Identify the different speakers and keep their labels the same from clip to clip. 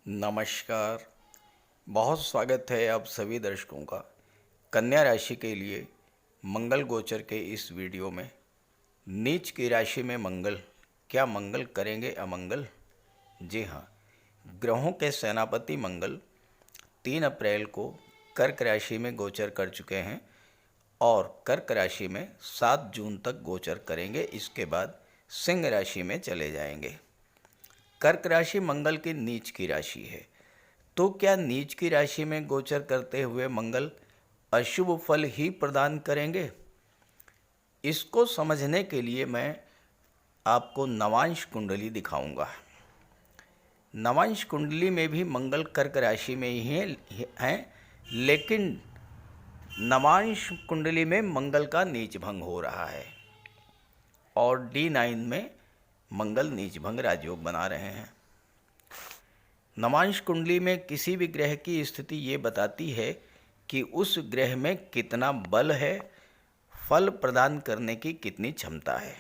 Speaker 1: नमस्कार। बहुत स्वागत है आप सभी दर्शकों का कन्या राशि के लिए मंगल गोचर के इस वीडियो में। नीच की राशि में मंगल, क्या मंगल करेंगे अमंगल? जी हाँ, ग्रहों के सेनापति मंगल 3 अप्रैल को कर्क राशि में गोचर कर चुके हैं और कर्क राशि में 7 जून तक गोचर करेंगे। इसके बाद सिंह राशि में चले जाएंगे। कर्क राशि मंगल की नीच की राशि है, तो क्या नीच की राशि में गोचर करते हुए मंगल अशुभ फल ही प्रदान करेंगे? इसको समझने के लिए मैं आपको नवांश कुंडली दिखाऊंगा। नवांश कुंडली में भी मंगल कर्क राशि में ही हैं, लेकिन नवांश कुंडली में मंगल का नीच भंग हो रहा है और D9 में मंगल नीच भंग राजयोग बना रहे हैं। नवांश कुंडली में किसी भी ग्रह की स्थिति ये बताती है कि उस ग्रह में कितना बल है, फल प्रदान करने की कितनी क्षमता है।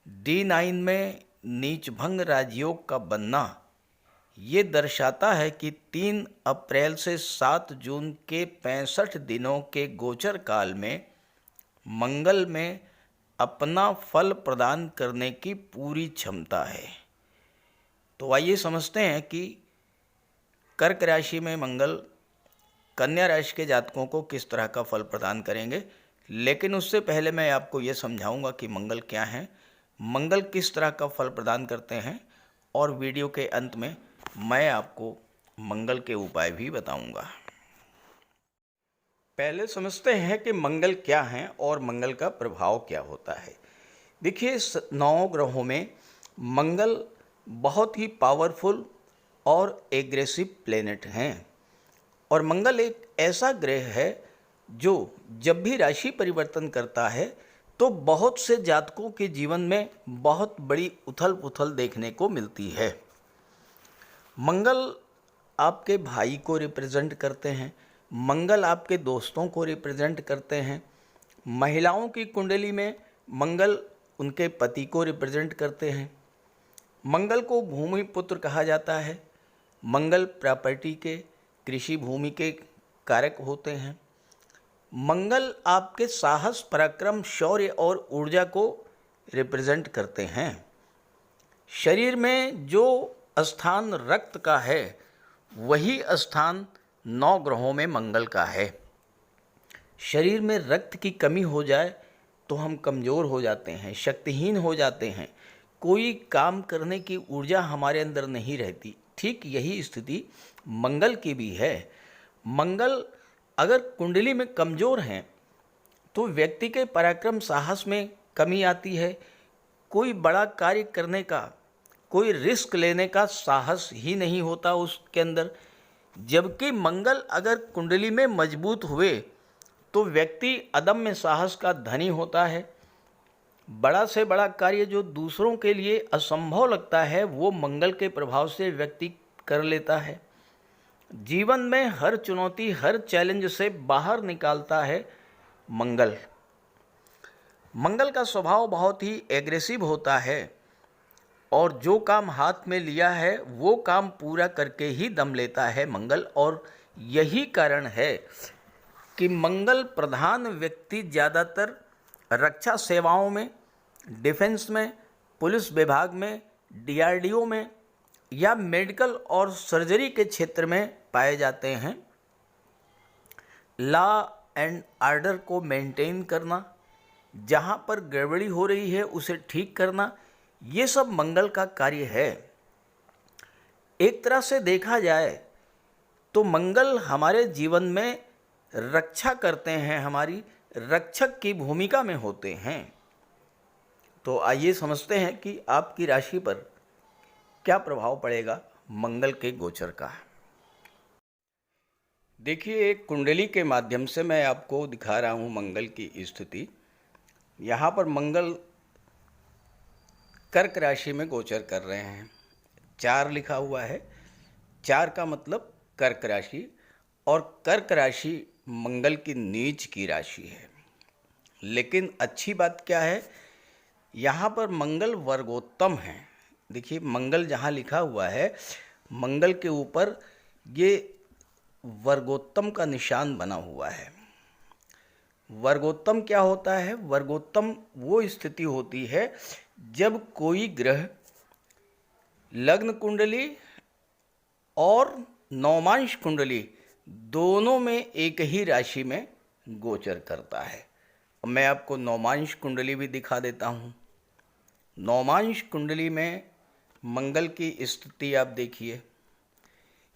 Speaker 1: D9 में नीच भंग राजयोग का बनना ये दर्शाता है कि 3 अप्रैल से 7 जून के 65 दिनों के गोचर काल में मंगल में अपना फल प्रदान करने की पूरी क्षमता है। तो आइए समझते हैं कि कर्क राशि में मंगल कन्या राशि के जातकों को किस तरह का फल प्रदान करेंगे। लेकिन उससे पहले मैं आपको ये समझाऊंगा कि मंगल क्या है, मंगल किस तरह का फल प्रदान करते हैं, और वीडियो के अंत में मैं आपको मंगल के उपाय भी बताऊंगा। पहले समझते हैं कि मंगल क्या है और मंगल का प्रभाव क्या होता है। देखिए, 9 ग्रहों में मंगल बहुत ही पावरफुल और एग्रेसिव प्लेनेट हैं और मंगल एक ऐसा ग्रह है जो जब भी राशि परिवर्तन करता है तो बहुत से जातकों के जीवन में बहुत बड़ी उथल पुथल देखने को मिलती है। मंगल आपके भाई को रिप्रेजेंट करते हैं, मंगल आपके दोस्तों को रिप्रेजेंट करते हैं। महिलाओं की कुंडली में मंगल उनके पति को रिप्रेजेंट करते हैं। मंगल को भूमि पुत्र कहा जाता है। मंगल प्रॉपर्टी के, कृषि भूमि के कारक होते हैं। मंगल आपके साहस, पराक्रम, शौर्य और ऊर्जा को रिप्रेजेंट करते हैं। शरीर में जो स्थान रक्त का है वही स्थान 9 ग्रहों में मंगल का है। शरीर में रक्त की कमी हो जाए तो हम कमज़ोर हो जाते हैं, शक्तिहीन हो जाते हैं, कोई काम करने की ऊर्जा हमारे अंदर नहीं रहती। ठीक यही स्थिति मंगल की भी है। मंगल अगर कुंडली में कमज़ोर हैं तो व्यक्ति के पराक्रम, साहस में कमी आती है। कोई बड़ा कार्य करने का, कोई रिस्क लेने का साहस ही नहीं होता उसके अंदर। जबकि मंगल अगर कुंडली में मजबूत हुए तो व्यक्ति अदम्य साहस का धनी होता है। बड़ा से बड़ा कार्य जो दूसरों के लिए असंभव लगता है वो मंगल के प्रभाव से व्यक्ति कर लेता है। जीवन में हर चुनौती, हर चैलेंज से बाहर निकालता है मंगल। मंगल का स्वभाव बहुत ही एग्रेसिव होता है और जो काम हाथ में लिया है वो काम पूरा करके ही दम लेता है मंगल। और यही कारण है कि मंगल प्रधान व्यक्ति ज़्यादातर रक्षा सेवाओं में, डिफेंस में, पुलिस विभाग में, DRDO में या मेडिकल और सर्जरी के क्षेत्र में पाए जाते हैं। लॉ एंड ऑर्डर को मेंटेन करना, जहाँ पर गड़बड़ी हो रही है उसे ठीक करना, ये सब मंगल का कार्य है। एक तरह से देखा जाए तो मंगल हमारे जीवन में रक्षा करते हैं, हमारी रक्षक की भूमिका में होते हैं। तो आइए समझते हैं कि आपकी राशि पर क्या प्रभाव पड़ेगा मंगल के गोचर का। देखिए, एक कुंडली के माध्यम से मैं आपको दिखा रहा हूँ मंगल की स्थिति। यहाँ पर मंगल कर्क राशि में गोचर कर रहे हैं। 4 लिखा हुआ है, 4 का मतलब कर्क राशि, और कर्क राशि मंगल की नीच की राशि है। लेकिन अच्छी बात क्या है, यहाँ पर मंगल वर्गोत्तम है। देखिए, मंगल जहाँ लिखा हुआ है मंगल के ऊपर ये वर्गोत्तम का निशान बना हुआ है। वर्गोत्तम क्या होता है? वर्गोत्तम वो स्थिति होती है जब कोई ग्रह लग्न कुंडली और नवमांश कुंडली दोनों में एक ही राशि में गोचर करता है। अब मैं आपको नवमांश कुंडली भी दिखा देता हूँ। नवमांश कुंडली में मंगल की स्थिति आप देखिए,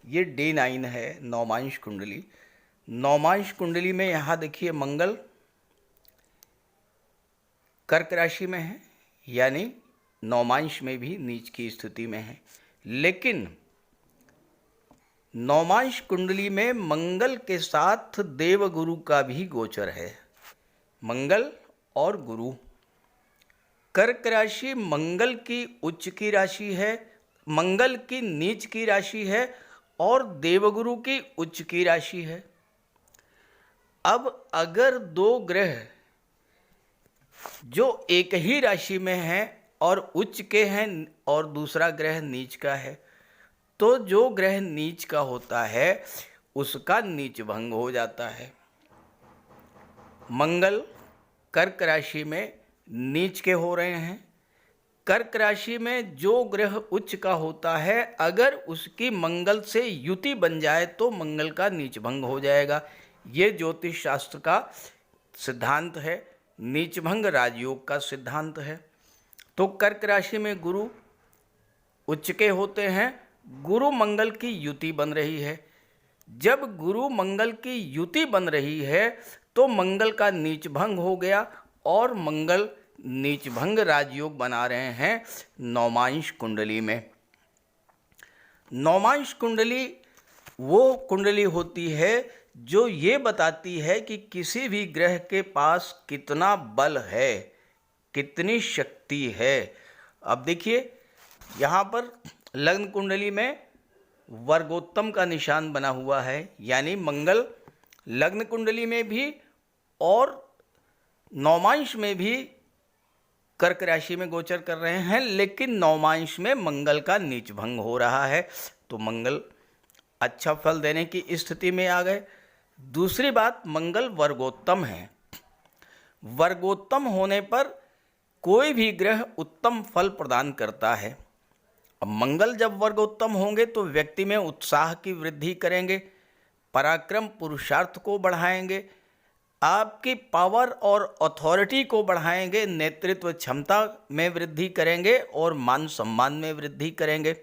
Speaker 1: ये D9 है नवमांश कुंडली। नवमांश कुंडली में यहाँ देखिए मंगल कर्क राशि में है, यानी नवमांश में भी नीच की स्थिति में है। लेकिन नवमांश कुंडली में मंगल के साथ देवगुरु का भी गोचर है। मंगल और गुरु, कर्क राशि मंगल की उच्च की राशि है, मंगल की नीच की राशि है और देवगुरु की उच्च की राशि है। अब अगर दो ग्रह जो एक ही राशि में हैं और उच्च के हैं और दूसरा ग्रह नीच का है, तो जो ग्रह नीच का होता है उसका नीच भंग हो जाता है। मंगल कर्क राशि में नीच के हो रहे हैं। कर्क राशि में जो ग्रह उच्च का होता है, अगर उसकी मंगल से युति बन जाए तो मंगल का नीच भंग हो जाएगा। ये ज्योतिष शास्त्र का सिद्धांत है, नीच भंग राजयोग का सिद्धांत है। तो कर्क राशि में गुरु उच्च के होते हैं, गुरु मंगल की युति बन रही है। जब गुरु मंगल की युति बन रही है तो मंगल का नीच भंग हो गया और मंगल नीच भंग राजयोग बना रहे हैं नवमांश कुंडली में। नवमांश कुंडली वो कुंडली होती है जो ये बताती है कि किसी भी ग्रह के पास कितना बल है, कितनी शक्ति है। अब देखिए यहाँ पर लग्न कुंडली में वर्गोत्तम का निशान बना हुआ है, यानी मंगल लग्न कुंडली में भी और नवमांश में भी कर्क राशि में गोचर कर रहे हैं, लेकिन नवमांश में मंगल का नीच भंग हो रहा है, तो मंगल अच्छा फल देने की स्थिति में आ गए। दूसरी बात, मंगल वर्गोत्तम है। वर्गोत्तम होने पर कोई भी ग्रह उत्तम फल प्रदान करता है। अब मंगल जब वर्गोत्तम होंगे तो व्यक्ति में उत्साह की वृद्धि करेंगे, पराक्रम पुरुषार्थ को बढ़ाएंगे, आपकी पावर और अथॉरिटी को बढ़ाएंगे, नेतृत्व क्षमता में वृद्धि करेंगे और मान सम्मान में वृद्धि करेंगे।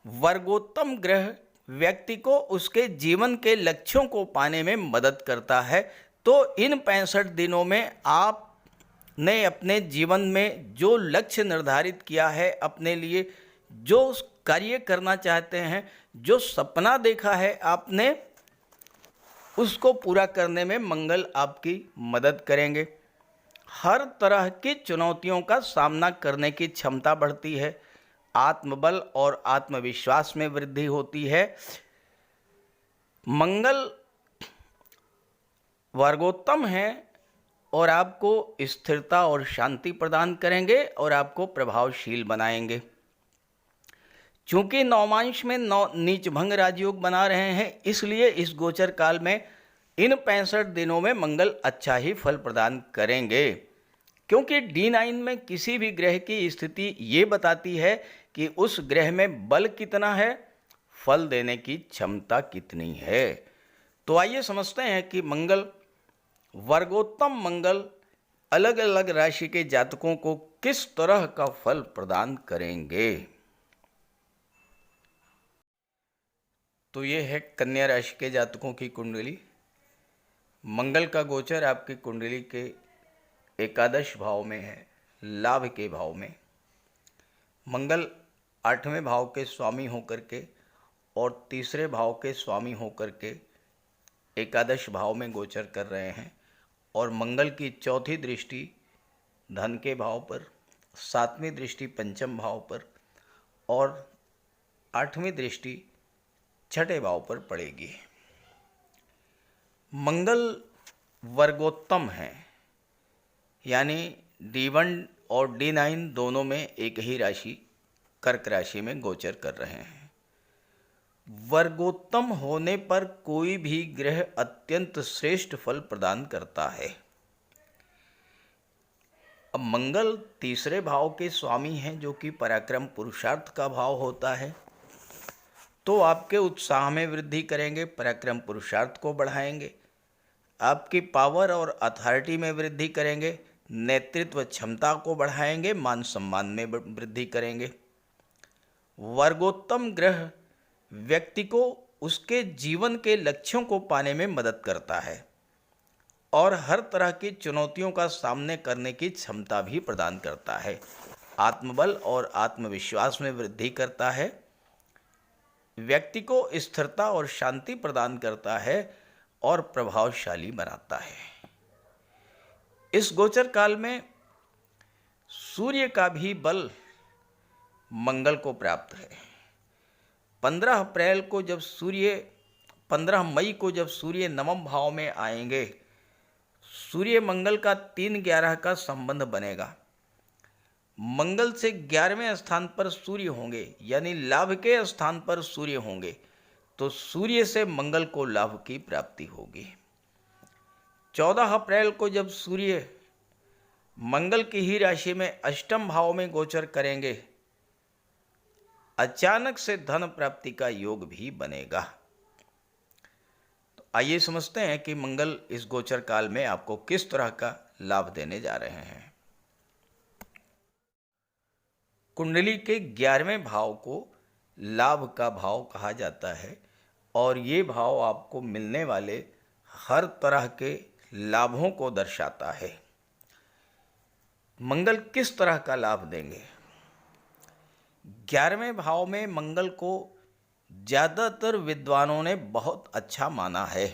Speaker 1: वर्गोत्तम ग्रह व्यक्ति को उसके जीवन के लक्ष्यों को पाने में मदद करता है। तो इन 65 दिनों में आपने अपने जीवन में जो लक्ष्य निर्धारित किया है, अपने लिए जो कार्य करना चाहते हैं, जो सपना देखा है आपने, उसको पूरा करने में मंगल आपकी मदद करेंगे। हर तरह की चुनौतियों का सामना करने की क्षमता बढ़ती है, आत्मबल और आत्मविश्वास में वृद्धि होती है। मंगल वर्गोत्तम है और आपको स्थिरता और शांति प्रदान करेंगे और आपको प्रभावशील बनाएंगे। चूंकि नवमांश में नीच भंग राजयोग बना रहे हैं, इसलिए इस गोचर काल में इन 65 दिनों में मंगल अच्छा ही फल प्रदान करेंगे, क्योंकि D9 में किसी भी ग्रह की स्थिति ये बताती है कि उस ग्रह में बल कितना है, फल देने की क्षमता कितनी है। तो आइए समझते हैं कि मंगल वर्गोत्तम मंगल अलग अलग राशि के जातकों को किस तरह का फल प्रदान करेंगे। तो ये है कन्या राशि के जातकों की कुंडली। मंगल का गोचर आपकी कुंडली के एकादश भाव में है, लाभ के भाव में। मंगल 8वें भाव के स्वामी होकर के और तीसरे भाव के स्वामी होकर के एकादश भाव में गोचर कर रहे हैं और मंगल की चौथी दृष्टि धन के भाव पर, 7वीं दृष्टि पंचम भाव पर और 8वीं दृष्टि छठे भाव पर पड़ेगी। मंगल वर्गोत्तम है, यानी D1 और D9 दोनों में एक ही राशि कर्क राशि में गोचर कर रहे हैं। वर्गोत्तम होने पर कोई भी ग्रह अत्यंत श्रेष्ठ फल प्रदान करता है। अब मंगल तीसरे भाव के स्वामी हैं, जो कि पराक्रम पुरुषार्थ का भाव होता है, तो आपके उत्साह में वृद्धि करेंगे, पराक्रम पुरुषार्थ को बढ़ाएंगे, आपकी पावर और अथॉरिटी में वृद्धि करेंगे, नेतृत्व क्षमता को बढ़ाएंगे, मान सम्मान में वृद्धि करेंगे। वर्गोत्तम ग्रह व्यक्ति को उसके जीवन के लक्ष्यों को पाने में मदद करता है और हर तरह की चुनौतियों का सामना करने की क्षमता भी प्रदान करता है। आत्मबल और आत्मविश्वास में वृद्धि करता है, व्यक्ति को स्थिरता और शांति प्रदान करता है और प्रभावशाली बनाता है। इस गोचर काल में सूर्य का भी बल मंगल को प्राप्त है। 15 मई को जब सूर्य नवम भाव में आएंगे, सूर्य मंगल का 3-11 का संबंध बनेगा। मंगल से 11वें स्थान पर सूर्य होंगे, यानी लाभ के स्थान पर सूर्य होंगे, तो सूर्य से मंगल को लाभ की प्राप्ति होगी। 14 अप्रैल को जब सूर्य मंगल की ही राशि में अष्टम भाव में गोचर करेंगे, अचानक से धन प्राप्ति का योग भी बनेगा। तो आइए समझते हैं कि मंगल इस गोचर काल में आपको किस तरह का लाभ देने जा रहे हैं। कुंडली के 11वें भाव को लाभ का भाव कहा जाता है और ये भाव आपको मिलने वाले हर तरह के लाभों को दर्शाता है। मंगल किस तरह का लाभ देंगे? 11वें भाव में मंगल को ज़्यादातर विद्वानों ने बहुत अच्छा माना है।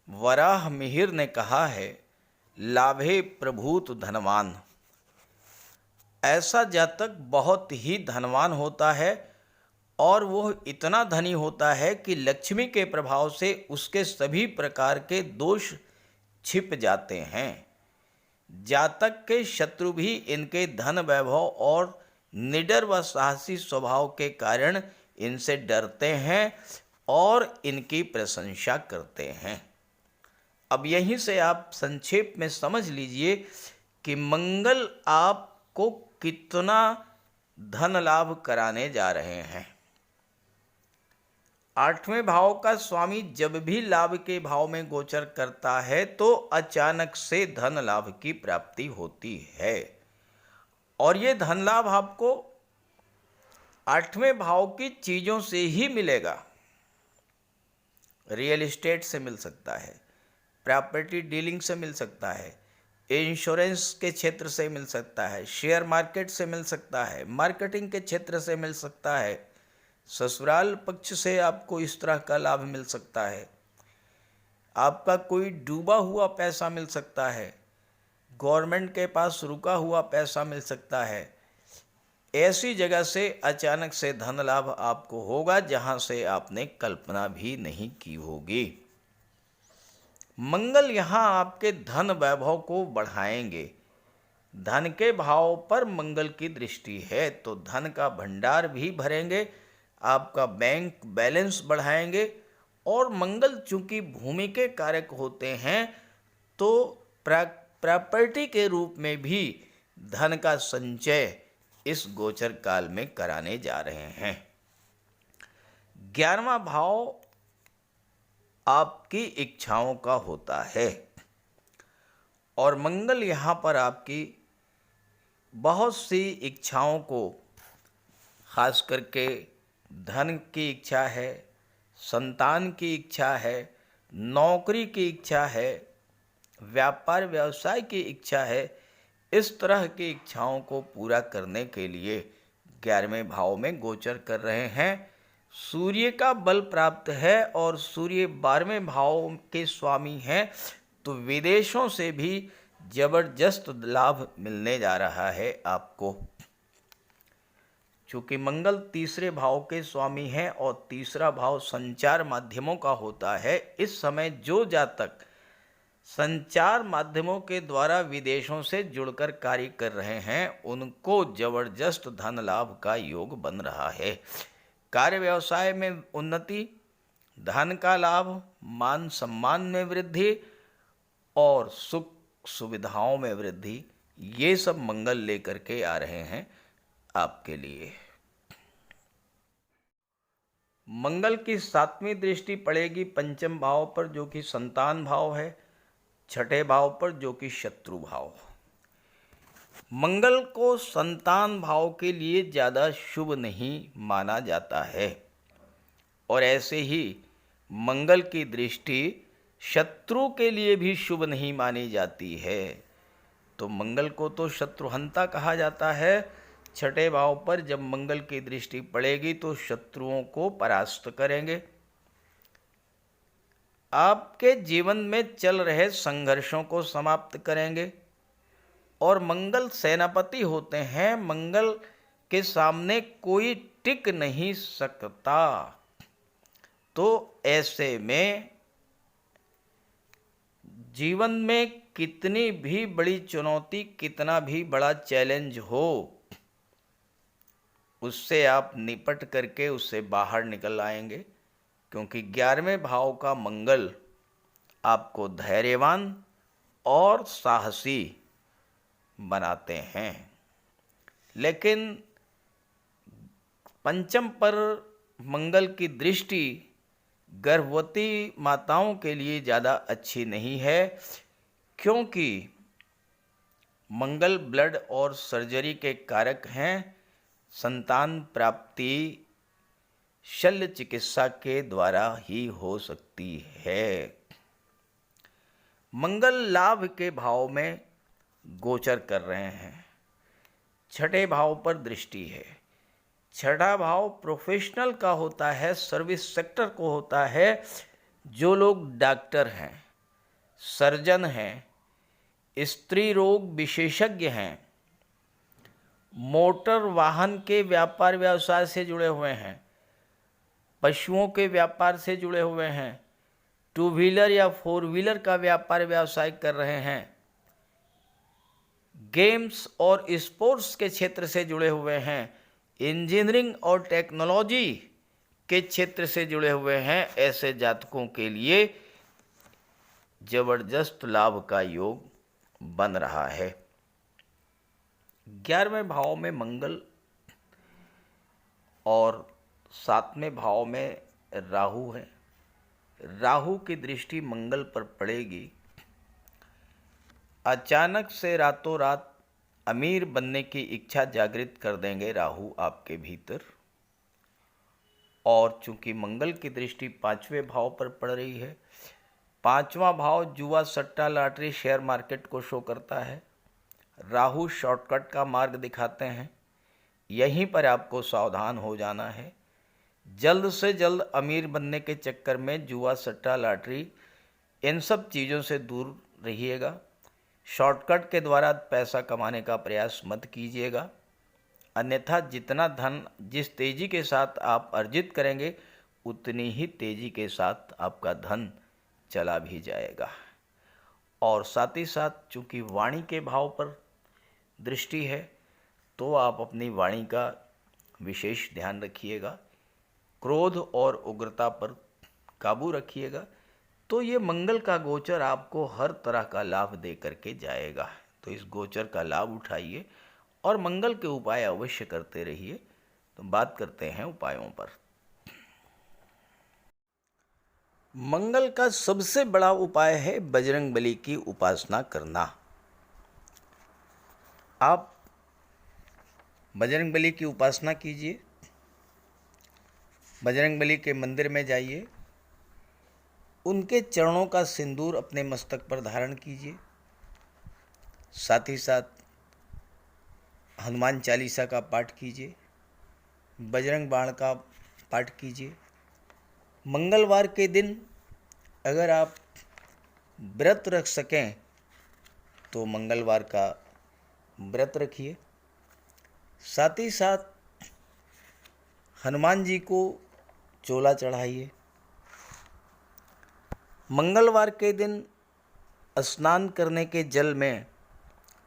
Speaker 1: वराह मिहिर ने कहा है, लाभे प्रभूत धनवान। ऐसा जातक बहुत ही धनवान होता है और वह इतना धनी होता है कि लक्ष्मी के प्रभाव से उसके सभी प्रकार के दोष छिप जाते हैं। जातक के शत्रु भी इनके धन वैभव और निडर व साहसी स्वभाव के कारण इनसे डरते हैं और इनकी प्रशंसा करते हैं। अब यहीं से आप संक्षेप में समझ लीजिए कि मंगल आपको कितना धन लाभ कराने जा रहे हैं। 8वें भाव का स्वामी जब भी लाभ के भाव में गोचर करता है तो अचानक से धन लाभ की प्राप्ति होती है और ये धन लाभ आपको 8वें भाव की चीज़ों से ही मिलेगा। रियल एस्टेट से मिल सकता है, प्रॉपर्टी डीलिंग से मिल सकता है, इंश्योरेंस के क्षेत्र से मिल सकता है, शेयर मार्केट से मिल सकता है, मार्केटिंग के क्षेत्र से मिल सकता है, ससुराल पक्ष से आपको इस तरह का लाभ मिल सकता है, आपका कोई डूबा हुआ पैसा मिल सकता है, गवर्नमेंट के पास रुका हुआ पैसा मिल सकता है। ऐसी जगह से अचानक से धन लाभ आपको होगा जहां से आपने कल्पना भी नहीं की होगी। मंगल यहां आपके धन वैभव को बढ़ाएंगे। धन के भाव पर मंगल की दृष्टि है तो धन का भंडार भी भरेंगे, आपका बैंक बैलेंस बढ़ाएंगे और मंगल चूंकि भूमि के कारक होते हैं तो प्रॉपर्टी के रूप में भी धन का संचय इस गोचर काल में कराने जा रहे हैं। 11वां भाव आपकी इच्छाओं का होता है और मंगल यहाँ पर आपकी बहुत सी इच्छाओं को, खास करके धन की इच्छा है, संतान की इच्छा है, नौकरी की इच्छा है, व्यापार व्यवसाय की इच्छा है, इस तरह की इच्छाओं को पूरा करने के लिए 11वें भाव में गोचर कर रहे हैं। सूर्य का बल प्राप्त है और सूर्य 12वें भाव के स्वामी हैं तो विदेशों से भी जबरदस्त लाभ मिलने जा रहा है आपको। चूँकि मंगल तीसरे भाव के स्वामी हैं और तीसरा भाव संचार माध्यमों का होता है, इस समय जो जातक संचार माध्यमों के द्वारा विदेशों से जुड़कर कार्य कर रहे हैं उनको जबरदस्त धन लाभ का योग बन रहा है। कार्य व्यवसाय में उन्नति, धन का लाभ, मान सम्मान में वृद्धि और सुख सुविधाओं में वृद्धि, ये सब मंगल लेकर के आ रहे हैं आपके लिए। मंगल की 7वीं दृष्टि पड़ेगी पंचम भाव पर जो कि संतान भाव है, छठे भाव पर जो कि शत्रु भाव। मंगल को संतान भाव के लिए ज़्यादा शुभ नहीं माना जाता है और ऐसे ही मंगल की दृष्टि शत्रु के लिए भी शुभ नहीं मानी जाती है। तो मंगल को तो शत्रुहंता कहा जाता है। छठे भाव पर जब मंगल की दृष्टि पड़ेगी तो शत्रुओं को परास्त करेंगे, आपके जीवन में चल रहे संघर्षों को समाप्त करेंगे और मंगल सेनापति होते हैं। मंगल के सामने कोई टिक नहीं सकता। तो ऐसे में जीवन में कितनी भी बड़ी चुनौती, कितना भी बड़ा चैलेंज हो, उससे आप निपट करके उससे बाहर निकल आएंगे, क्योंकि 11वें भाव का मंगल आपको धैर्यवान और साहसी बनाते हैं। लेकिन पंचम पर मंगल की दृष्टि गर्भवती माताओं के लिए ज़्यादा अच्छी नहीं है, क्योंकि मंगल ब्लड और सर्जरी के कारक हैं। संतान प्राप्ति शल्य चिकित्सा के द्वारा ही हो सकती है। मंगल लाभ के भाव में गोचर कर रहे हैं, छठे भाव पर दृष्टि है। छठा भाव प्रोफेशनल का होता है, सर्विस सेक्टर को होता है। जो लोग डॉक्टर हैं, सर्जन हैं, स्त्री रोग विशेषज्ञ हैं, मोटर वाहन के व्यापार व्यवसाय से जुड़े हुए हैं, पशुओं के व्यापार से जुड़े हुए हैं, 2 व्हीलर या 4 व्हीलर का व्यापार व्यवसाय कर रहे हैं, गेम्स और स्पोर्ट्स के क्षेत्र से जुड़े हुए हैं, इंजीनियरिंग और टेक्नोलॉजी के क्षेत्र से जुड़े हुए हैं, ऐसे जातकों के लिए जबरदस्त लाभ का योग बन रहा है। 11वें भाव में मंगल और 7वें भाव में राहु है। राहु की दृष्टि मंगल पर पड़ेगी। अचानक से रातों रात अमीर बनने की इच्छा जागृत कर देंगे राहु आपके भीतर। और चूंकि मंगल की दृष्टि 5वें भाव पर पड़ रही है, 5वां भाव जुआ, सट्टा, लॉटरी, शेयर मार्केट को शो करता है। राहु शॉर्टकट का मार्ग दिखाते हैं, यहीं पर आपको सावधान हो जाना है। जल्द से जल्द अमीर बनने के चक्कर में जुआ, सट्टा, लॉटरी, इन सब चीज़ों से दूर रहिएगा। शॉर्टकट के द्वारा पैसा कमाने का प्रयास मत कीजिएगा, अन्यथा जितना धन जिस तेज़ी के साथ आप अर्जित करेंगे उतनी ही तेज़ी के साथ आपका धन चला भी जाएगा। और साथ ही साथ चूँकि वाणी के भाव पर दृष्टि है, तो आप अपनी वाणी का विशेष ध्यान रखिएगा, क्रोध और उग्रता पर काबू रखिएगा। तो ये मंगल का गोचर आपको हर तरह का लाभ दे करके जाएगा। तो इस गोचर का लाभ उठाइए और मंगल के उपाय अवश्य करते रहिए। तो बात करते हैं उपायों पर। मंगल का सबसे बड़ा उपाय है बजरंगबली की उपासना करना। आप बजरंगबली की उपासना कीजिए, बजरंगबली के मंदिर में जाइए, उनके चरणों का सिंदूर अपने मस्तक पर धारण कीजिए, साथ ही साथ हनुमान चालीसा का पाठ कीजिए, बजरंग बाण का पाठ कीजिए। मंगलवार के दिन अगर आप व्रत रख सकें तो मंगलवार का व्रत रखिए। साथ ही साथ हनुमान जी को चोला चढ़ाइए। मंगलवार के दिन स्नान करने के जल में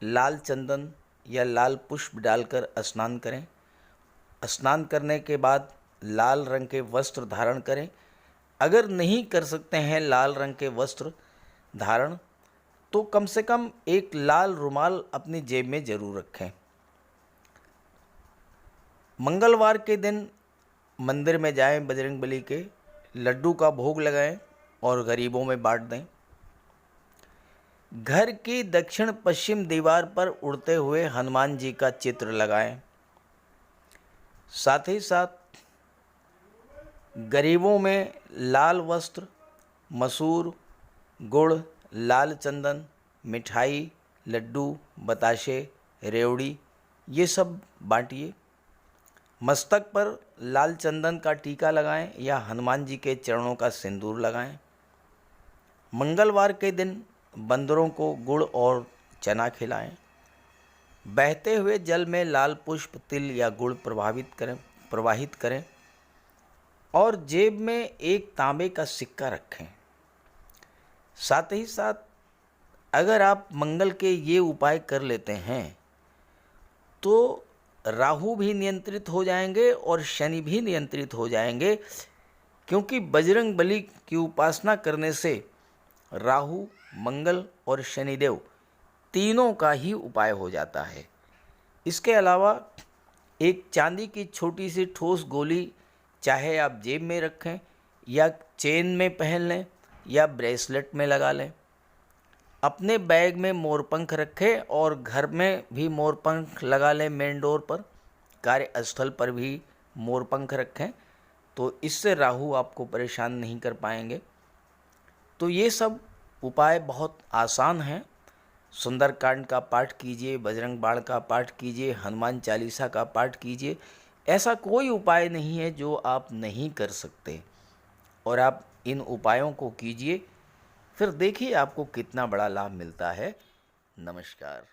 Speaker 1: लाल चंदन या लाल पुष्प डालकर स्नान करें। स्नान करने के बाद लाल रंग के वस्त्र धारण करें। अगर नहीं कर सकते हैं लाल रंग के वस्त्र धारण, तो कम से कम एक लाल रुमाल अपनी जेब में ज़रूर रखें। मंगलवार के दिन मंदिर में जाएं, बजरंगबली के लड्डू का भोग लगाएं और गरीबों में बांट दें। घर की दक्षिण पश्चिम दीवार पर उड़ते हुए हनुमान जी का चित्र लगाएं। साथ ही साथ गरीबों में लाल वस्त्र, मसूर, गुड़, लाल चंदन, मिठाई, लड्डू, बताशे, रेवड़ी ये सब बांटिए। मस्तक पर लाल चंदन का टीका लगाएं या हनुमान जी के चरणों का सिंदूर लगाएं। मंगलवार के दिन बंदरों को गुड़ और चना खिलाएं। बहते हुए जल में लाल पुष्प, तिल या गुड़ प्रवाहित करें और जेब में एक तांबे का सिक्का रखें। साथ ही साथ अगर आप मंगल के ये उपाय कर लेते हैं तो राहु भी नियंत्रित हो जाएंगे और शनि भी नियंत्रित हो जाएंगे, क्योंकि बजरंग बली की उपासना करने से राहु, मंगल और शनिदेव तीनों का ही उपाय हो जाता है। इसके अलावा एक चांदी की छोटी सी ठोस गोली चाहे आप जेब में रखें या चेन में पहन लें या ब्रेसलेट में लगा लें। अपने बैग में मोरपंख रखें और घर में भी मोरपंख लगा लें। मेन डोर पर, कार्यस्थल पर भी मोरपंख रखें, तो इससे राहु आपको परेशान नहीं कर पाएंगे। तो ये सब उपाय बहुत आसान हैं। सुंदरकांड का पाठ कीजिए, बजरंग बाण का पाठ कीजिए, हनुमान चालीसा का पाठ कीजिए। ऐसा कोई उपाय नहीं है जो आप नहीं कर सकते, और आप इन उपायों को कीजिए, फिर देखिए आपको कितना बड़ा लाभ मिलता है। नमस्कार।